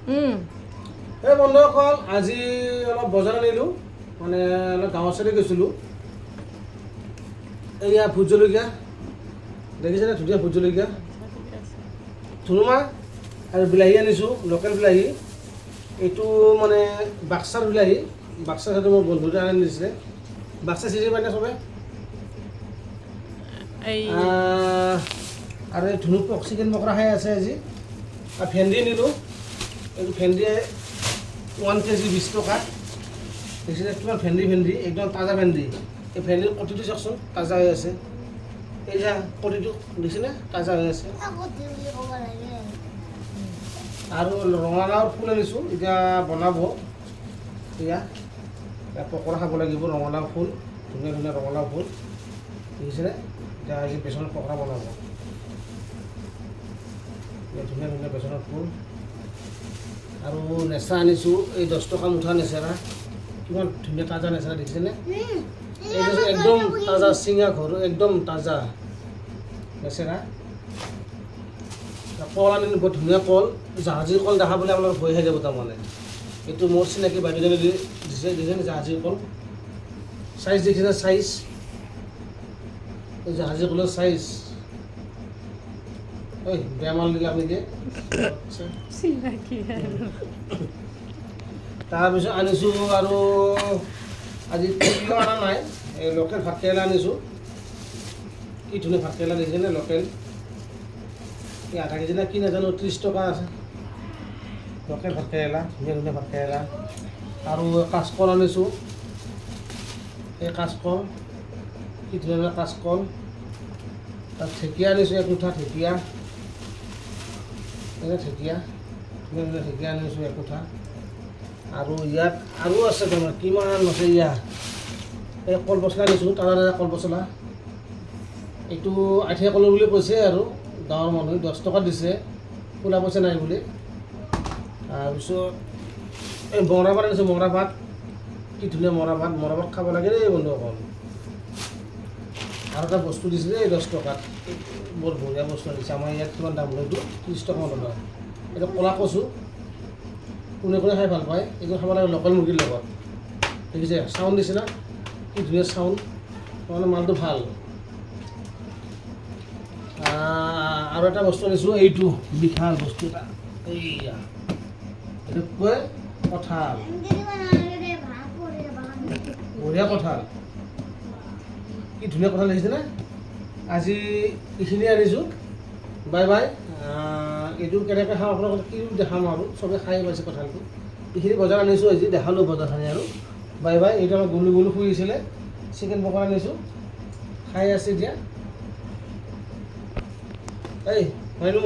এই বন্ধুসকল আজি অলপ বজাৰ আনিলোঁ মানে অলপ গাঁৱৰ চাইডে গৈছিলোঁ এয়া ভোট জলকীয়া দেখিছেনে ধুনীয়া ভোট জলকীয়া ধুনুমা আৰু বিলাহী আনিছোঁ লোকেল বিলাহী এইটো মানে বাক্সাৰ বিলাহী বাক্সাৰ সেইটো মোৰ বন্ধুতে আনি দিছিলে বাক্সা চিনি পাই না চবে আৰু এই ধুনুক চিকেন পকৰা খাই আছে আজি আৰু ভেন্দি নিলোঁ এইটো ভেন্দি 1 কেজি 20 টকা দেখিছে কিমান ভেন্দি একদম তাজা ভেন্দি এই ভেন্দিৰ কটিটো চাওকচোন তাজা হৈ আছে এই যে কটিটো দেখিছেনে তাজা হৈ আছে আৰু ৰঙালাওৰ ফুল আনিছোঁ এতিয়া বনাব এয়া পকৰা খাব লাগিব ৰঙালাও ফুল ধুনীয়া ধুনীয়া ৰঙালাও ফুল দেখিছেনে এতিয়া আজি বেচনৰ পকৰা বনাব ধুনীয়া ধুনীয়া বেচনৰ ফুল আৰু নেচা আনিছোঁ এই 10 টকা মুঠা নেচেৰা কিমান ধুনীয়া তাজা নেচেৰা দেখিছেনে এইটো একদম তাজা চিঙা ঘৰ একদম তাজা নেচেৰা কল আনিলোঁ বৰ ধুনীয়া কল জাহাজীৰ কল দেখা পালে আপোনালোক ভয় খাই যাব তাৰমানে এইটো মোৰ চিনাকি বাইদেউজনী দিছে দেখিছেনে জাহাজীৰ কল চাইজ দেখিছেনে চাইজ এই জাহাজী কলৰ চাইজ ঐ বেয়া মাল দিলে আপোনালোকে তাৰপিছত আনিছোঁ আৰু আজি তিয়ঁহ অনা নাই এই লোকেল ভাতকেৰেলা আনিছোঁ কি ধুনীয়া ভাতকেৰেলা দেখিছেনে লোকেল এই আধা কেজি না কি নাজানো 30 টকা আছে লোকেল ভাতকেৰেলা ধুনীয়া ধুনীয়া ভাতকেৰেলা আৰু কাঁচকল আনিছোঁ এই কাঁচকল কি ধুনীয়া ধুনীয়া কাঁচকল তাত ঢেকীয়া আনিছোঁ এক মুঠা ঢেকীয়া ঢেকীয়া ধুনীয়া ধুনীয়া ঢেকীয়া আনিছোঁ এক মুঠা আৰু ইয়াত আৰু আছে তোমাৰ কিমান আছে ইয়াত এই কল পচলা আনিছোঁ তাজা তাজা কল পচলা এইটো আঠিয়া কলৰ বুলি কৈছে আৰু গাঁৱৰ মানুহে 10 টকা দিছে খোলা পইচা নাই বুলি তাৰপিছত এই মৰা পাত আনিছোঁ মৰা পাত কি ধুনীয়া মৰা পাত খাব লাগে দেই বন্ধুসকল আৰু এটা বস্তু দিছিলে এই 10 টকাত বৰ বঢ়িয়া বস্তু আনিছে আমাৰ ইয়াত কিমান দাম লয়টো 30 টকা টকা এইটো ক'লা কচু কোনে কোনে খাই ভাল পায় এইটো খাব লাগে লোকেল মুৰ্গীৰ লগত দেখিছে চাউণ্ড দিছে না কি ধুনীয়া চাউণ্ড মানে মালটো ভাল আৰু এটা বস্তু আনিছোঁ এইটো বিশাল বস্তু এটা এইয়া এইটো কয় কঁঠাল বঢ়িয়া কঁঠাল কি ধুনীয়া কঁঠাল দেখিছেনে আজি এইখিনি আনিছোঁ বাই বাই এইটো কেনেকৈ খাওঁ আপোনালোকক কি দেখাম আৰু চবে খাই পাইছে কঁঠালটো এইখিনি বজাৰ আনিছোঁ আজি দেখালোঁ বজাৰখিনি আৰু বাই বাই এইটো আমাৰ গুলু গুলু শুই আছিলে চিকেন পকৰা আনিছোঁ খাই আছে এতিয়া এই হয়নো